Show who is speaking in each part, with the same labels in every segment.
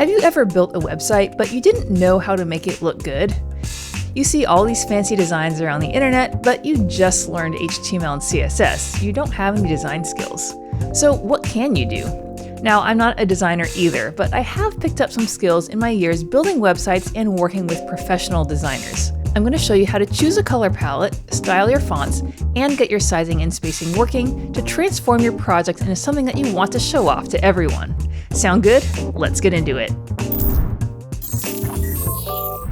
Speaker 1: Have you ever built a website, but you didn't know how to make it look good? You see all these fancy designs around the internet, but you just learned HTML and CSS. You don't have any design skills. So what can you do? Now, I'm not a designer either, but I have picked up some skills in my years building websites and working with professional designers. I'm going to show you how to choose a color palette, style your fonts, and get your sizing and spacing working to transform your project into something that you want to show off to everyone. Sound good? Let's get into it.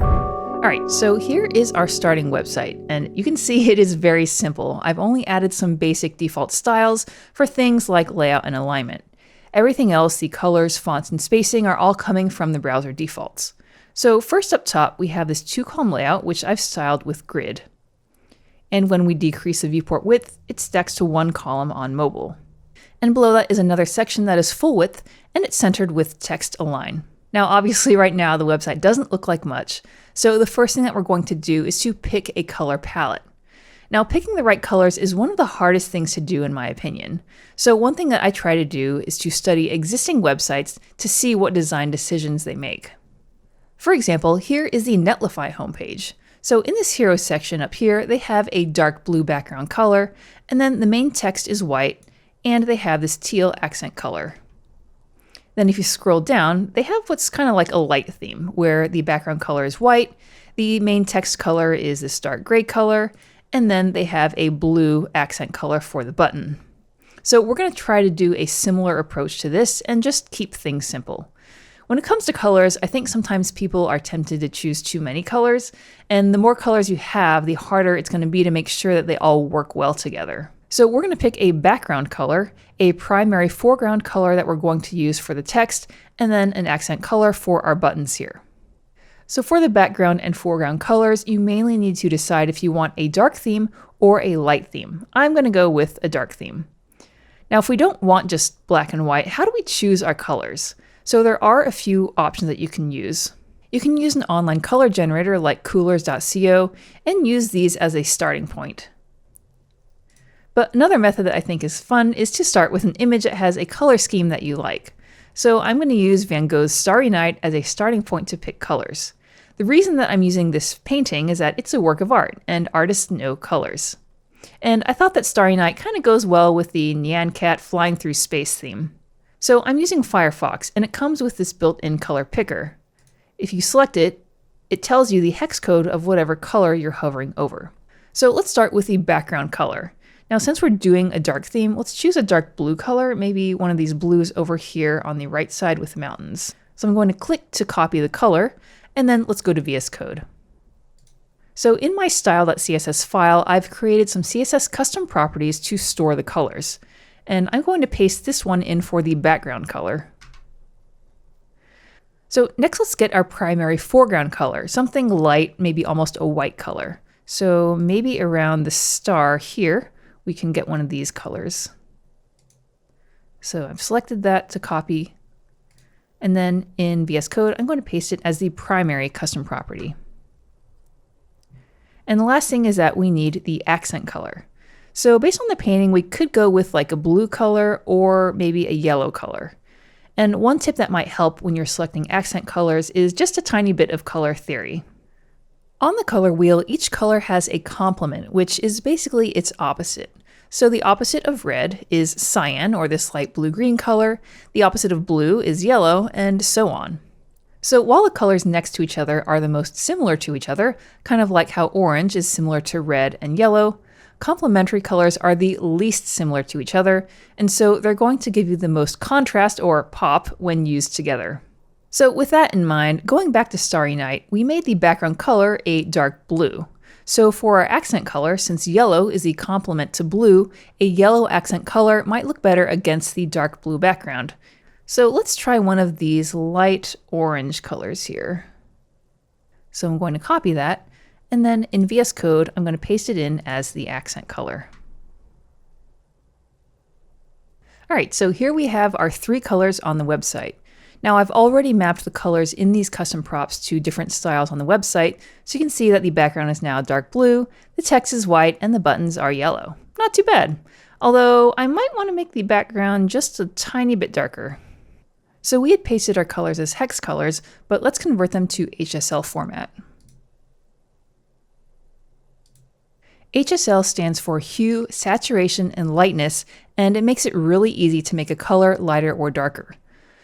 Speaker 1: Alright, so here is our starting website, and you can see it is very simple. I've only added some basic default styles for things like layout and alignment. Everything else, the colors, fonts, and spacing, are all coming from the browser defaults. So first up top, we have this 2-column layout, which I've styled with grid. And when we decrease the viewport width, it stacks to 1 column on mobile. And below that is another section that is full width, and it's centered with text align. Now, obviously right now the website doesn't look like much, so the first thing that we're going to do is to pick a color palette. Now, picking the right colors is one of the hardest things to do in my opinion. So one thing that I try to do is to study existing websites to see what design decisions they make. For example, here is the Netlify homepage. So in this hero section up here, they have a dark blue background color, and then the main text is white, and they have this teal accent color. Then if you scroll down, they have what's kind of like a light theme, where the background color is white, the main text color is this dark gray color, and then they have a blue accent color for the button. So we're going to try to do a similar approach to this and just keep things simple. When it comes to colors, I think sometimes people are tempted to choose too many colors, and the more colors you have, the harder it's going to be to make sure that they all work well together. So we're going to pick a background color, a primary foreground color that we're going to use for the text, and then an accent color for our buttons here. So for the background and foreground colors, you mainly need to decide if you want a dark theme or a light theme. I'm going to go with a dark theme. Now, if we don't want just black and white, how do we choose our colors? So there are a few options that you can use. You can use an online color generator like coolors.co and use these as a starting point. But another method that I think is fun is to start with an image that has a color scheme that you like. So I'm going to use Van Gogh's Starry Night as a starting point to pick colors. The reason that I'm using this painting is that it's a work of art, and artists know colors. And I thought that Starry Night kind of goes well with the Nyan Cat flying through space theme. So I'm using Firefox, and it comes with this built-in color picker. If you select it, it tells you the hex code of whatever color you're hovering over. So let's start with the background color. Now, since we're doing a dark theme, let's choose a dark blue color, maybe one of these blues over here on the right side with the mountains. So I'm going to click to copy the color, and then let's go to VS Code. So in my style.css file, I've created some CSS custom properties to store the colors. And I'm going to paste this one in for the background color. So next, let's get our primary foreground color, something light, maybe almost a white color. So maybe around the star here, we can get one of these colors. So I've selected that to copy. And then in VS Code, I'm going to paste it as the primary custom property. And the last thing is that we need the accent color. So based on the painting, we could go with like a blue color or maybe a yellow color. And one tip that might help when you're selecting accent colors is just a tiny bit of color theory. On the color wheel, each color has a complement, which is basically its opposite. So the opposite of red is cyan, or this light blue-green color. The opposite of blue is yellow, and so on. So while the colors next to each other are the most similar to each other, kind of like how orange is similar to red and yellow, complementary colors are the least similar to each other, and so they're going to give you the most contrast or pop when used together. So with that in mind, going back to Starry Night, we made the background color a dark blue. So for our accent color, since yellow is the complement to blue, a yellow accent color might look better against the dark blue background. So let's try one of these light orange colors here. So I'm going to copy that, and then in VS Code, I'm going to paste it in as the accent color. All right, so here we have our 3 colors on the website. Now I've already mapped the colors in these custom props to different styles on the website, so you can see that the background is now dark blue, the text is white, and the buttons are yellow. Not too bad. Although I might want to make the background just a tiny bit darker. So we had pasted our colors as hex colors, but let's convert them to HSL format. HSL stands for hue, saturation, and lightness, and it makes it really easy to make a color lighter or darker.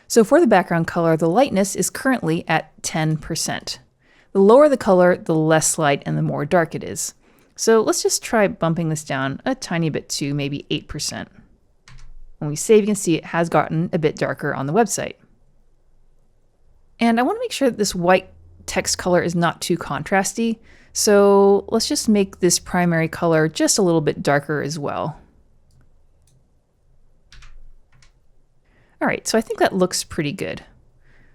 Speaker 1: So for the background color, the lightness is currently at 10%. The lower the color, the less light and the more dark it is. So let's just try bumping this down a tiny bit to maybe 8%. When we save, you can see it has gotten a bit darker on the website. And I want to make sure that this white text color is not too contrasty. So let's just make this primary color just a little bit darker as well. All right, so I think that looks pretty good.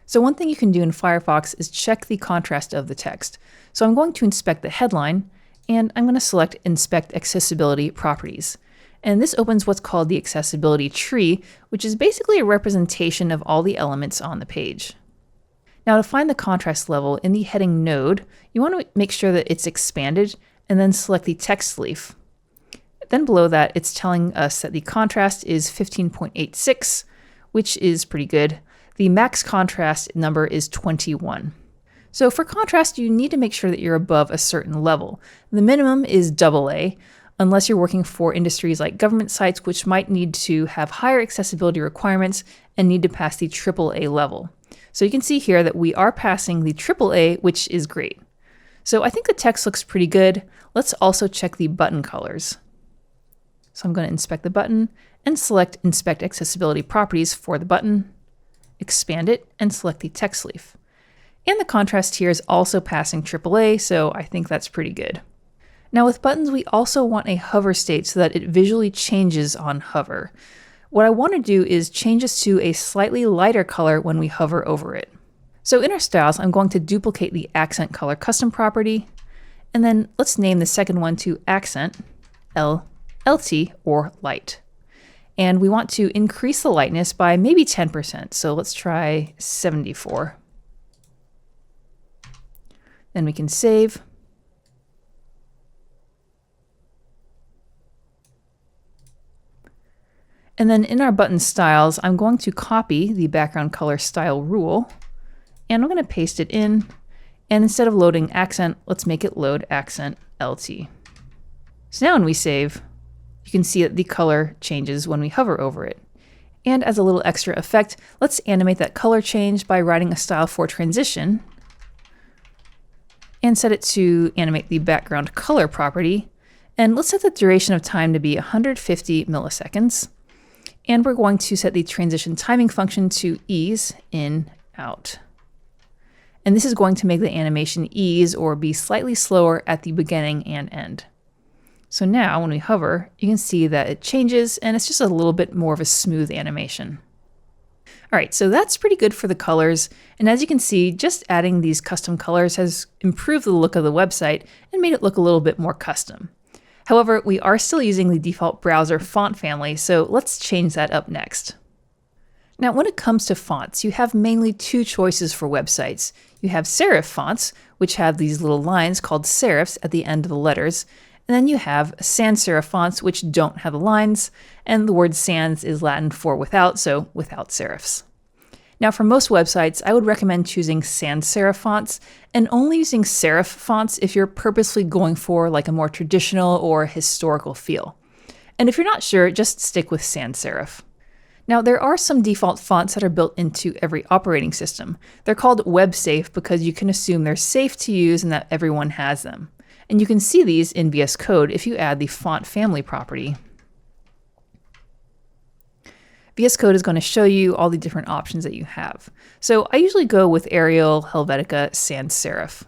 Speaker 1: So one thing you can do in Firefox is check the contrast of the text. So I'm going to inspect the headline, and I'm going to select Inspect Accessibility Properties. And this opens what's called the accessibility tree, which is basically a representation of all the elements on the page. Now to find the contrast level in the heading node, you want to make sure that it's expanded and then select the text leaf. Then below that, it's telling us that the contrast is 15.86, which is pretty good. The max contrast number is 21. So for contrast, you need to make sure that you're above a certain level. The minimum is AA, unless you're working for industries like government sites, which might need to have higher accessibility requirements and need to pass the AAA level. So you can see here that we are passing the AAA, which is great. So I think the text looks pretty good. Let's also check the button colors. So I'm going to inspect the button and select Inspect Accessibility Properties for the button, expand it, and select the text leaf. And the contrast here is also passing AAA, so I think that's pretty good. Now with buttons, we also want a hover state so that it visually changes on hover. What I want to do is change this to a slightly lighter color when we hover over it. So in our styles, I'm going to duplicate the accent color custom property, and then let's name the second one to accent, LT, or light. And we want to increase the lightness by maybe 10%. So let's try 74. Then we can save. And then in our button styles, I'm going to copy the background color style rule, and I'm going to paste it in. And instead of loading accent, let's make it load accent LT. So now when we save, you can see that the color changes when we hover over it. And as a little extra effect, let's animate that color change by writing a style for transition and set it to animate the background color property. And let's set the duration of time to be 150 milliseconds. And we're going to set the transition timing function to ease in, out. And this is going to make the animation ease or be slightly slower at the beginning and end. So now when we hover, you can see that it changes and it's just a little bit more of a smooth animation. All right, so that's pretty good for the colors. And as you can see, just adding these custom colors has improved the look of the website and made it look a little bit more custom. However, we are still using the default browser font family, so let's change that up next. Now, when it comes to fonts, you have mainly two choices for websites. You have serif fonts, which have these little lines called serifs at the end of the letters, and then you have sans serif fonts, which don't have the lines, and the word sans is Latin for without, so without serifs. Now for most websites, I would recommend choosing sans serif fonts and only using serif fonts if you're purposely going for like a more traditional or historical feel. And if you're not sure, just stick with sans serif. Now there are some default fonts that are built into every operating system. They're called web safe because you can assume they're safe to use and that everyone has them. And you can see these in VS Code if you add the font family property. VS Code is going to show you all the different options that you have. So I usually go with Arial, Helvetica, sans serif.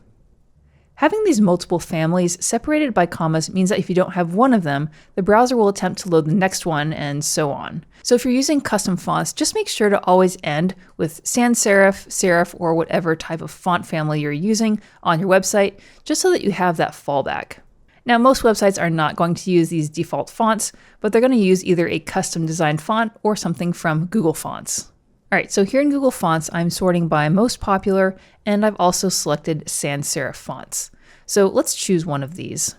Speaker 1: Having these multiple families separated by commas means that if you don't have one of them, the browser will attempt to load the next one and so on. So if you're using custom fonts, just make sure to always end with sans serif, serif, or whatever type of font family you're using on your website, just so that you have that fallback. Now, most websites are not going to use these default fonts, but they're going to use either a custom designed font or something from Google Fonts. All right, so here in Google Fonts, I'm sorting by most popular, and I've also selected sans serif fonts. So let's choose one of these.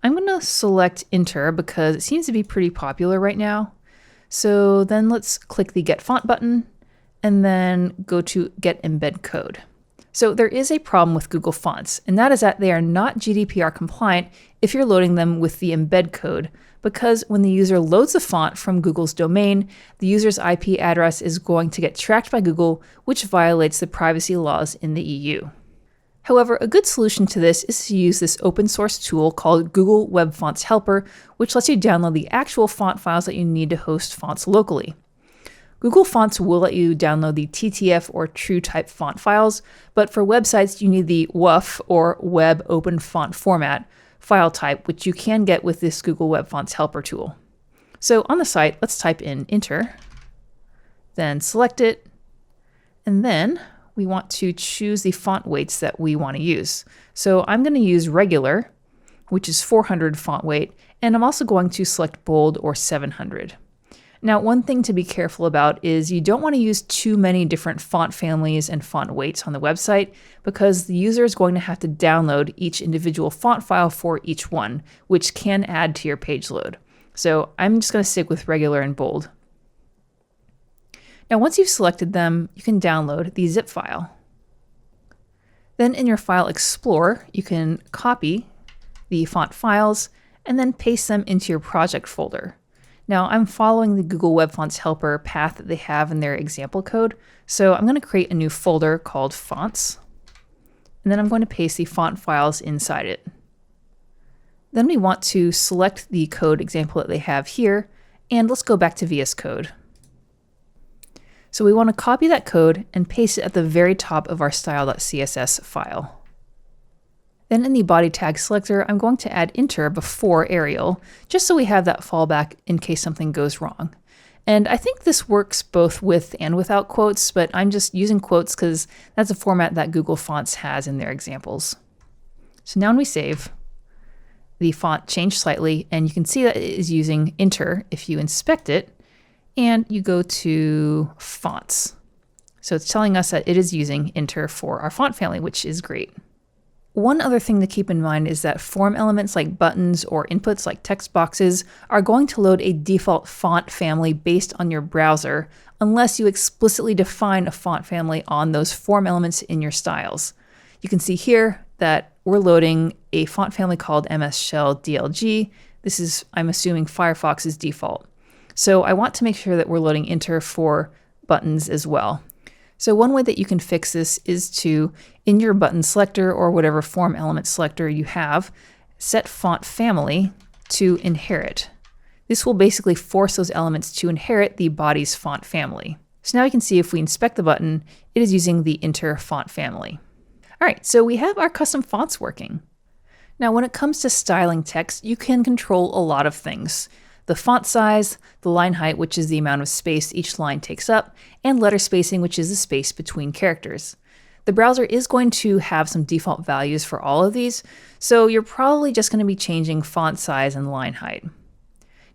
Speaker 1: I'm going to select Inter because it seems to be pretty popular right now. So then let's click the Get Font button and then go to Get Embed Code. So there is a problem with Google Fonts, and that is that they are not GDPR compliant if you're loading them with the embed code, because when the user loads a font from Google's domain, the user's IP address is going to get tracked by Google, which violates the privacy laws in the EU. However, a good solution to this is to use this open source tool called Google Web Fonts Helper, which lets you download the actual font files that you need to host fonts locally. Google Fonts will let you download the TTF or TrueType font files, but for websites you need the WOFF or Web Open Font Format file type, which you can get with this Google Web Fonts Helper tool. So on the site, let's type in enter, then select it, and then we want to choose the font weights that we want to use. So I'm going to use regular, which is 400 font weight, and I'm also going to select bold or 700. Now, one thing to be careful about is you don't want to use too many different font families and font weights on the website, because the user is going to have to download each individual font file for each one, which can add to your page load. So I'm just going to stick with regular and bold. Now, once you've selected them, you can download the zip file. Then in your File Explorer, you can copy the font files and then paste them into your project folder. Now, I'm following the Google Web Fonts Helper path that they have in their example code, so I'm going to create a new folder called Fonts, and then I'm going to paste the font files inside it. Then we want to select the code example that they have here, and let's go back to VS Code. So we want to copy that code and paste it at the very top of our style.css file. Then in the body tag selector, I'm going to add enter before Arial, just so we have that fallback in case something goes wrong. And I think this works both with and without quotes, but I'm just using quotes because that's a format that Google Fonts has in their examples. So now when we save, the font changed slightly, and you can see that it is using enter if you inspect it, and you go to fonts. So it's telling us that it is using enter for our font family, which is great. One other thing to keep in mind is that form elements like buttons or inputs like text boxes are going to load a default font family based on your browser, unless you explicitly define a font family on those form elements in your styles. You can see here that we're loading a font family called MS Shell DLG. This is, I'm assuming, Firefox's default. So I want to make sure that we're loading enter for buttons as well. So one way that you can fix this is to, in your button selector or whatever form element selector you have, set font family to inherit. This will basically force those elements to inherit the body's font family. So now you can see if we inspect the button, it is using the enter font family. All right, so we have our custom fonts working. Now when it comes to styling text, you can control a lot of things. The font size, the line height, which is the amount of space each line takes up, and letter spacing, which is the space between characters. The browser is going to have some default values for all of these, so you're probably just going to be changing font size and line height.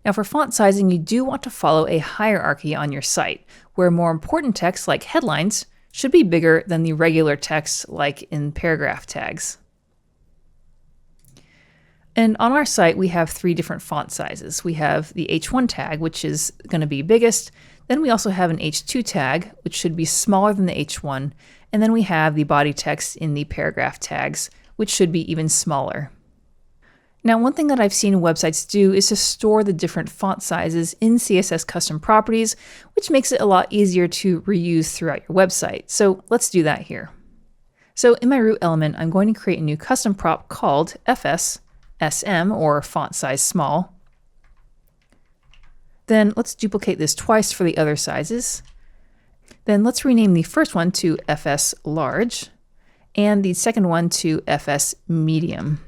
Speaker 1: Now for font sizing, you do want to follow a hierarchy on your site, where more important text like headlines should be bigger than the regular text like in paragraph tags. And on our site, we have 3 different font sizes. We have the H1 tag, which is going to be biggest. Then we also have an H2 tag, which should be smaller than the H1. And then we have the body text in the paragraph tags, which should be even smaller. Now, one thing that I've seen websites do is to store the different font sizes in CSS custom properties, which makes it a lot easier to reuse throughout your website. So let's do that here. So in my root element, I'm going to create a new custom prop called FS-SM, or font size small. Then let's duplicate this twice for the other sizes. Then let's rename the first one to FS large and the second one to FS medium.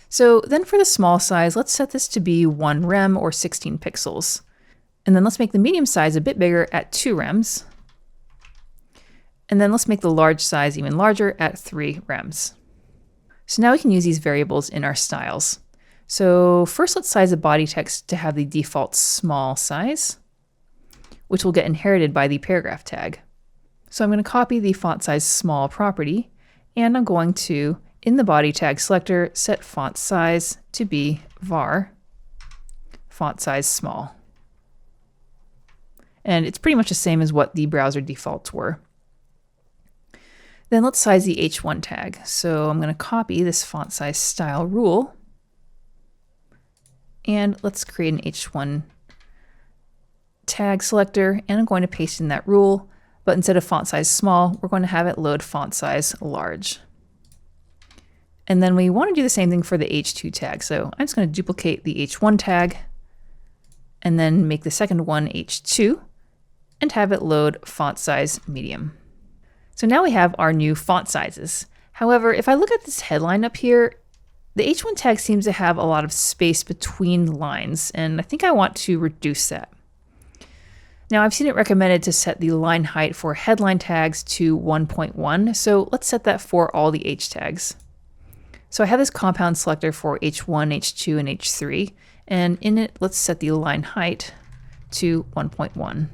Speaker 1: So then for the small size, let's set this to be 1 rem or 16 pixels. And then let's make the medium size a bit bigger at 2 rems. And then let's make the large size even larger at 3 rems. So now we can use these variables in our styles. So first let's size the body text to have the default small size, which will get inherited by the paragraph tag. So I'm going to copy the font size small property, and I'm going to, in the body tag selector, set font size to be var font size small. And it's pretty much the same as what the browser defaults were. Then let's size the H1 tag. So I'm going to copy this font size style rule. And let's create an H1 tag selector. And I'm going to paste in that rule. But instead of font size small, we're going to have it load font size large. And then we want to do the same thing for the H2 tag. So I'm just going to duplicate the H1 tag and then make the second one H2 and have it load font size medium. So now we have our new font sizes. However, if I look at this headline up here, the H1 tag seems to have a lot of space between lines, and I think I want to reduce that. Now I've seen it recommended to set the line height for headline tags to 1.1, so let's set that for all the H tags. So I have this compound selector for H1, H2, and H3, and in it, let's set the line height to 1.1.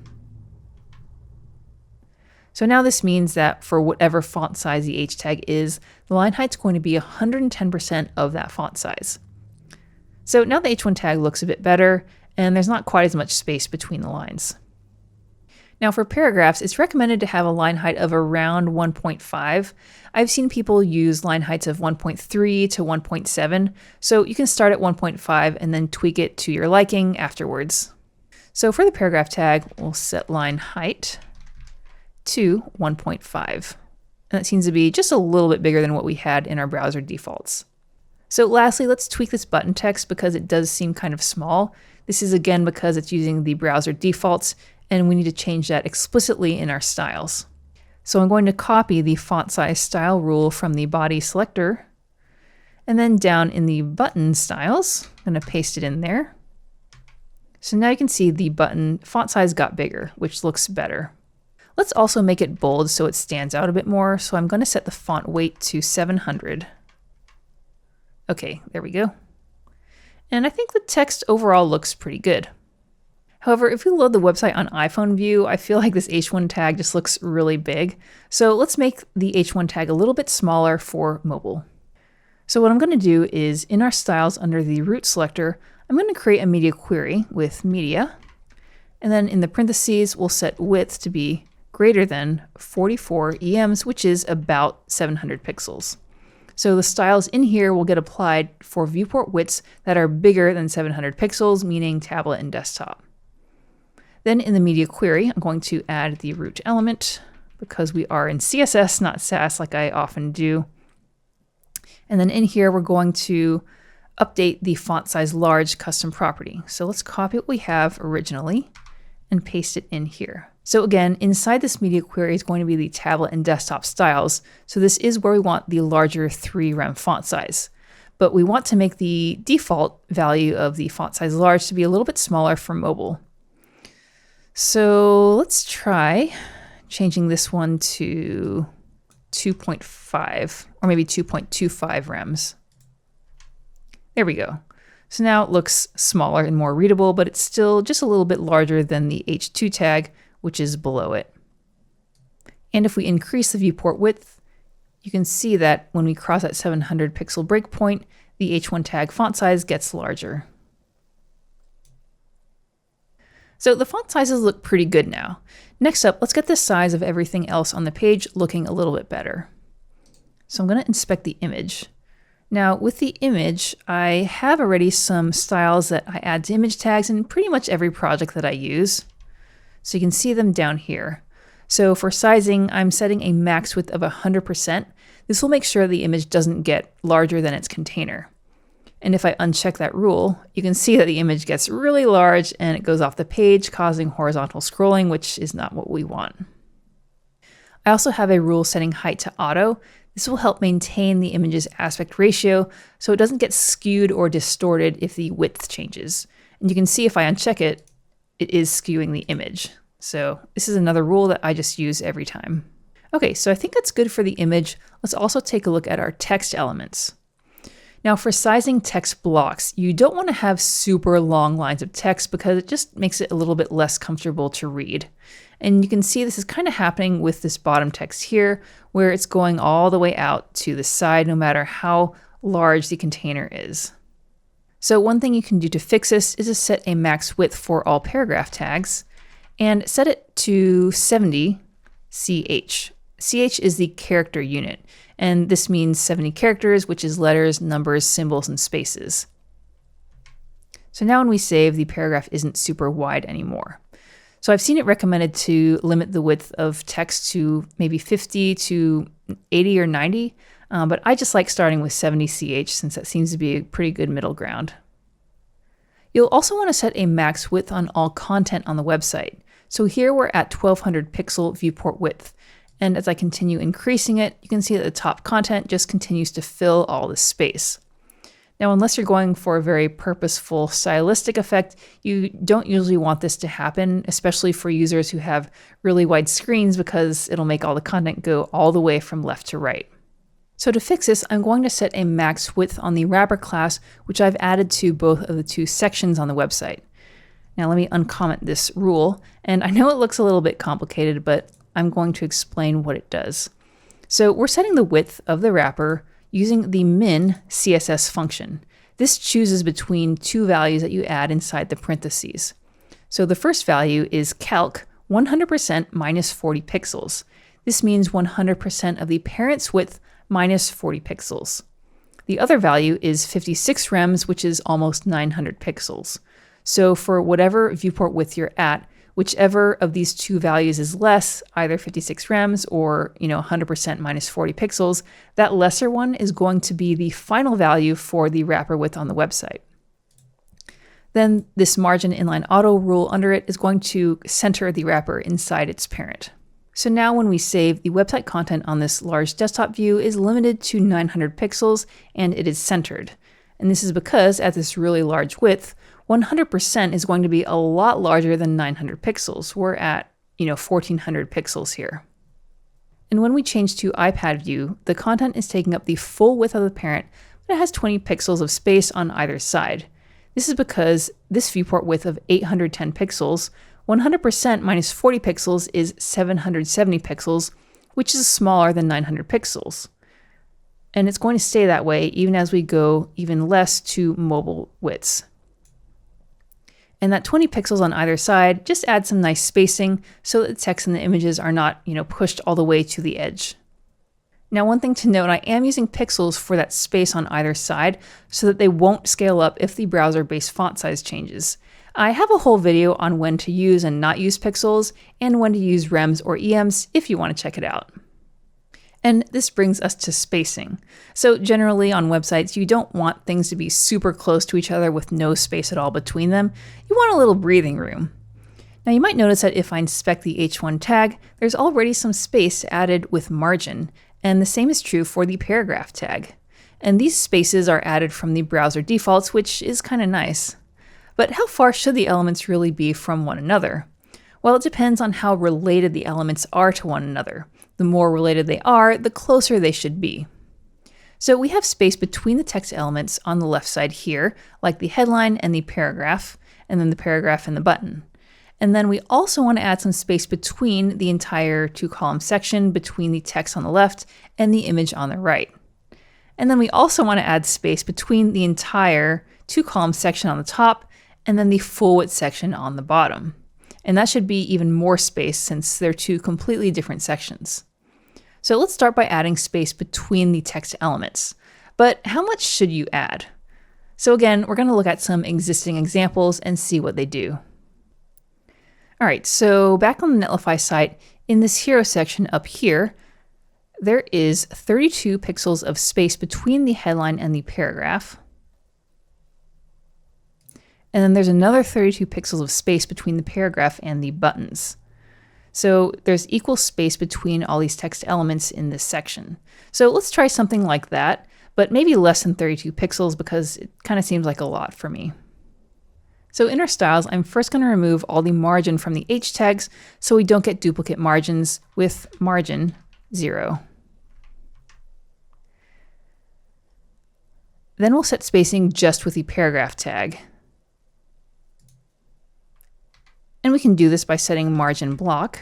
Speaker 1: So now this means that for whatever font size the H tag is, the line height's going to be 110% of that font size. So now the H1 tag looks a bit better, and there's not quite as much space between the lines. Now for paragraphs, it's recommended to have a line height of around 1.5. I've seen people use line heights of 1.3 to 1.7, so you can start at 1.5 and then tweak it to your liking afterwards. So for the paragraph tag, we'll set line height to 1.5. And that seems to be just a little bit bigger than what we had in our browser defaults. So lastly, let's tweak this button text because it does seem kind of small. This is again because it's using the browser defaults, and we need to change that explicitly in our styles. So I'm going to copy the font size style rule from the body selector, and then down in the button styles, I'm going to paste it in there. So now you can see the button font size got bigger, which looks better. Let's also make it bold so it stands out a bit more. So I'm going to set the font weight to 700. Okay, there we go. And I think the text overall looks pretty good. However, if we load the website on iPhone view, I feel like this H1 tag just looks really big. So let's make the H1 tag a little bit smaller for mobile. So what I'm going to do is in our styles under the root selector, I'm going to create a media query with media. And then in the parentheses, we'll set width to be greater than 44 EMs, which is about 700 pixels. So the styles in here will get applied for viewport widths that are bigger than 700 pixels, meaning tablet and desktop. Then in the media query, I'm going to add the root element because we are in CSS, not Sass like I often do. And then in here, we're going to update the font size large custom property. So let's copy what we have originally and paste it in here. So again, inside this media query is going to be the tablet and desktop styles. So this is where we want the larger 3 rem font size. But we want to make the default value of the font size large to be a little bit smaller for mobile. So let's try changing this one to 2.5 or maybe 2.25 rems. There we go. So now it looks smaller and more readable, but it's still just a little bit larger than the H2 tag, which is below it. And if we increase the viewport width, you can see that when we cross that 700 pixel breakpoint, the H1 tag font size gets larger. So the font sizes look pretty good now. Next up, let's get the size of everything else on the page looking a little bit better. So I'm going to inspect the image. Now with the image, I have already some styles that I add to image tags in pretty much every project that I use. So you can see them down here. So for sizing, I'm setting a max width of 100%. This will make sure the image doesn't get larger than its container. And if I uncheck that rule, you can see that the image gets really large and it goes off the page, causing horizontal scrolling, which is not what we want. I also have a rule setting height to auto. This will help maintain the image's aspect ratio so it doesn't get skewed or distorted if the width changes. And you can see if I uncheck it, it is skewing the image. So this is another rule that I just use every time. Okay, so I think that's good for the image. Let's also take a look at our text elements. Now for sizing text blocks, you don't want to have super long lines of text because it just makes it a little bit less comfortable to read. And you can see this is kind of happening with this bottom text here, where it's going all the way out to the side no matter how large the container is. So one thing you can do to fix this is to set a max width for all paragraph tags and set it to 70 CH. CH is the character unit, and this means 70 characters, which is letters, numbers, symbols, and spaces. So now when we save, the paragraph isn't super wide anymore. So I've seen it recommended to limit the width of text to maybe 50 to 80 or 90, but I just like starting with 70 CH since that seems to be a pretty good middle ground. You'll also want to set a max width on all content on the website. So here we're at 1200 pixel viewport width. And as I continue increasing it, you can see that the top content just continues to fill all this space. Now, unless you're going for a very purposeful stylistic effect, you don't usually want this to happen, especially for users who have really wide screens because it'll make all the content go all the way from left to right. So to fix this, I'm going to set a max width on the wrapper class, which I've added to both of the two sections on the website. Now let me uncomment this rule, and I know it looks a little bit complicated, but I'm going to explain what it does. So we're setting the width of the wrapper using the min CSS function. This chooses between two values that you add inside the parentheses. So the first value is calc 100% minus 40 pixels. This means 100% of the parent's width minus 40 pixels. The other value is 56 rems, which is almost 900 pixels. So for whatever viewport width you're at, whichever of these two values is less, either 56 rems or 100% minus 40 pixels, that lesser one is going to be the final value for the wrapper width on the website. Then this margin inline auto rule under it is going to center the wrapper inside its parent. So now when we save, the website content on this large desktop view is limited to 900 pixels and it is centered. And this is because at this really large width, 100% is going to be a lot larger than 900 pixels. We're at, 1400 pixels here. And when we change to iPad view, the content is taking up the full width of the parent, but it has 20 pixels of space on either side. This is because this viewport width of 810 pixels, 100% minus 40 pixels is 770 pixels, which is smaller than 900 pixels. And it's going to stay that way even as we go even less to mobile widths. And that 20 pixels on either side just adds some nice spacing so that the text and the images are not, pushed all the way to the edge. Now, one thing to note, I am using pixels for that space on either side so that they won't scale up if the browser-based font size changes. I have a whole video on when to use and not use pixels and when to use rems or EMs if you want to check it out. And this brings us to spacing. So generally on websites, you don't want things to be super close to each other with no space at all between them. You want a little breathing room. Now you might notice that if I inspect the H1 tag, there's already some space added with margin, and the same is true for the paragraph tag. And these spaces are added from the browser defaults, which is kind of nice. But how far should the elements really be from one another? Well, it depends on how related the elements are to one another. The more related they are, the closer they should be. So we have space between the text elements on the left side here, like the headline and the paragraph, and then the paragraph and the button. And then we also want to add some space between the entire two-column section, between the text on the left and the image on the right. And then we also want to add space between the entire two-column section on the top and then the full width section on the bottom. And that should be even more space since they're two completely different sections. So let's start by adding space between the text elements. But how much should you add? So again, we're going to look at some existing examples and see what they do. All right, so back on the Netlify site, in this hero section up here, there is 32 pixels of space between the headline and the paragraph. And then there's another 32 pixels of space between the paragraph and the buttons. So there's equal space between all these text elements in this section. So let's try something like that, but maybe less than 32 pixels because it kind of seems like a lot for me. So in our styles, I'm first going to remove all the margin from the H tags so we don't get duplicate margins with margin 0. Then we'll set spacing just with the paragraph tag. And we can do this by setting margin block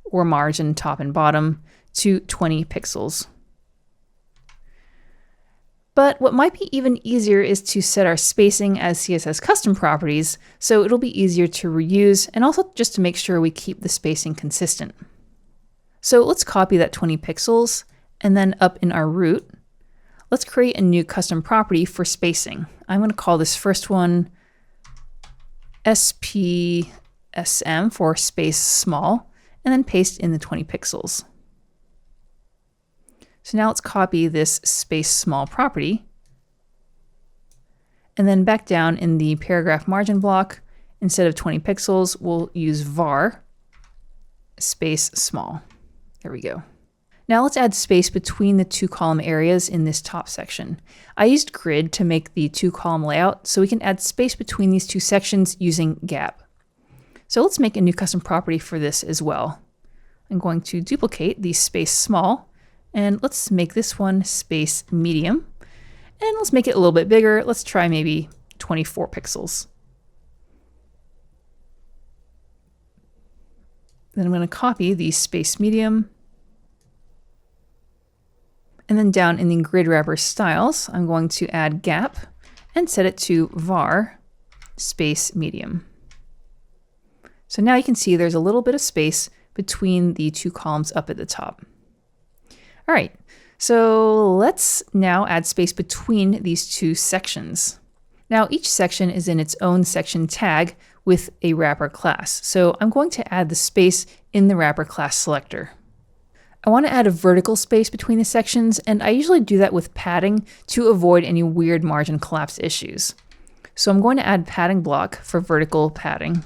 Speaker 1: or margin top and bottom to 20 pixels. But what might be even easier is to set our spacing as CSS custom properties, so it'll be easier to reuse and also just to make sure we keep the spacing consistent. So let's copy that 20 pixels, and then up in our root, let's create a new custom property for spacing. I'm going to call this first one SPSM for space small, and then paste in the 20 pixels. So now let's copy this space small property, and then back down in the paragraph margin block, instead of 20 pixels, we'll use var space small. There we go. Now let's add space between the two column areas in this top section. I used grid to make the two column layout, so we can add space between these two sections using gap. So let's make a new custom property for this as well. I'm going to duplicate the space small, and let's make this one space medium. And let's make it a little bit bigger. Let's try maybe 24 pixels. Then I'm going to copy the space medium. And then down in the grid wrapper styles, I'm going to add gap and set it to var space medium. So now you can see there's a little bit of space between the two columns up at the top. All right, so let's now add space between these two sections. Now each section is in its own section tag with a wrapper class. So I'm going to add the space in the wrapper class selector. I want to add a vertical space between the sections, and I usually do that with padding to avoid any weird margin collapse issues. So I'm going to add padding block for vertical padding.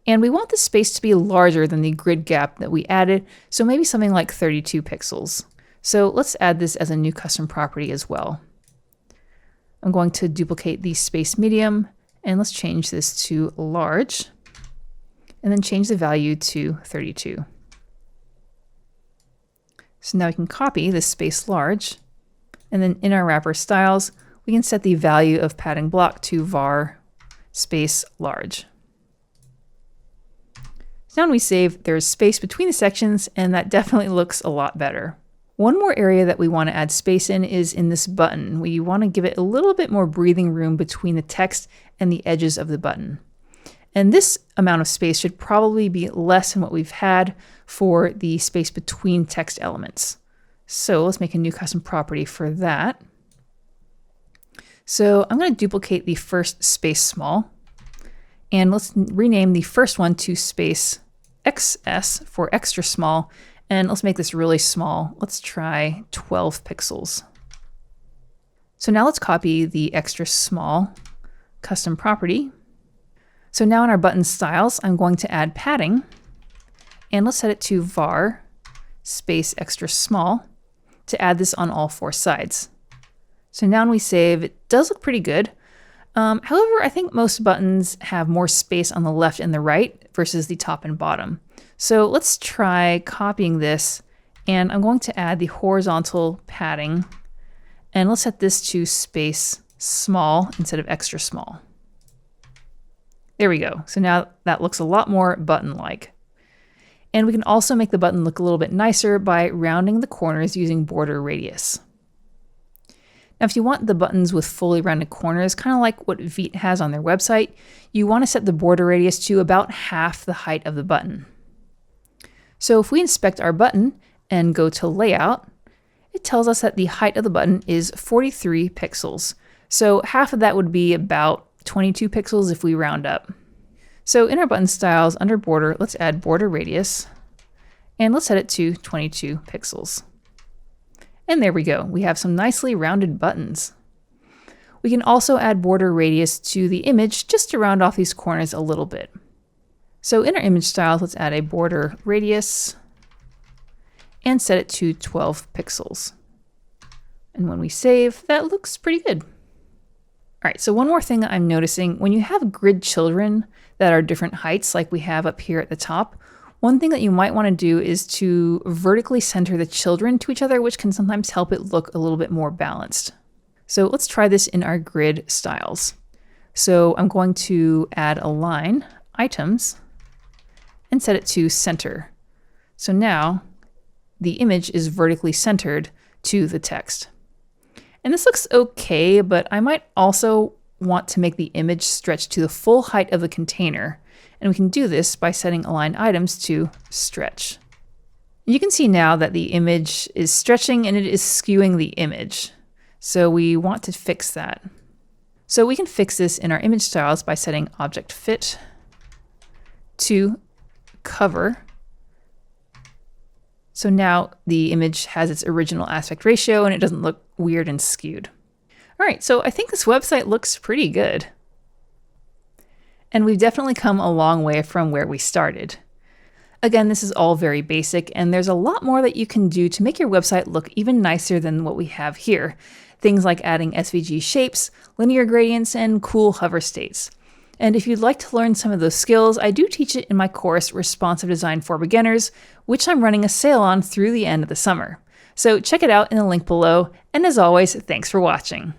Speaker 1: And we want the space to be larger than the grid gap that we added, so maybe something like 32 pixels. So let's add this as a new custom property as well. I'm going to duplicate the space medium, and let's change this to large, and then change the value to 32. So now we can copy this space large, and then in our wrapper styles, we can set the value of padding block to var space large. So now when we save, there's space between the sections, and that definitely looks a lot better. One more area that we want to add space in is in this button. We want to give it a little bit more breathing room between the text and the edges of the button. And this amount of space should probably be less than what we've had for the space between text elements. So let's make a new custom property for that. So I'm going to duplicate the first space small, and let's rename the first one to space XS for extra small, and let's make this really small. Let's try 12 pixels. So now let's copy the extra small custom property. So now in our button styles, I'm going to add padding, and let's set it to var space extra small to add this on all four sides. So now when we save, it does look pretty good. However, I think most buttons have more space on the left and the right versus the top and bottom. So let's try copying this, and I'm going to add the horizontal padding, and let's set this to space small instead of extra small. There we go. So now that looks a lot more button-like. And we can also make the button look a little bit nicer by rounding the corners using border radius. Now, if you want the buttons with fully rounded corners, kind of like what Veet has on their website, you want to set the border radius to about half the height of the button. So if we inspect our button and go to layout, it tells us that the height of the button is 43 pixels. So half of that would be about 22 pixels if we round up. So in our button styles under border, let's add border radius, and let's set it to 22 pixels. And there we go. We have some nicely rounded buttons. We can also add border radius to the image just to round off these corners a little bit. So in our image styles, let's add a border radius and set it to 12 pixels. And when we save, that looks pretty good. All right, so one more thing that I'm noticing, when you have grid children that are different heights like we have up here at the top, one thing that you might want to do is to vertically center the children to each other, which can sometimes help it look a little bit more balanced. So let's try this in our grid styles. So I'm going to add align items and set it to center. So now the image is vertically centered to the text. And this looks okay, but I might also want to make the image stretch to the full height of the container. And we can do this by setting align items to stretch. You can see now that the image is stretching and it is skewing the image. So we want to fix that. So we can fix this in our image styles by setting object fit to cover. So now the image has its original aspect ratio and it doesn't look weird and skewed. All right, so I think this website looks pretty good. And we've definitely come a long way from where we started. Again, this is all very basic, and there's a lot more that you can do to make your website look even nicer than what we have here. Things like adding SVG shapes, linear gradients, and cool hover states. And if you'd like to learn some of those skills, I do teach it in my course, Responsive Design for Beginners, which I'm running a sale on through the end of the summer. So check it out in the link below, and as always, thanks for watching.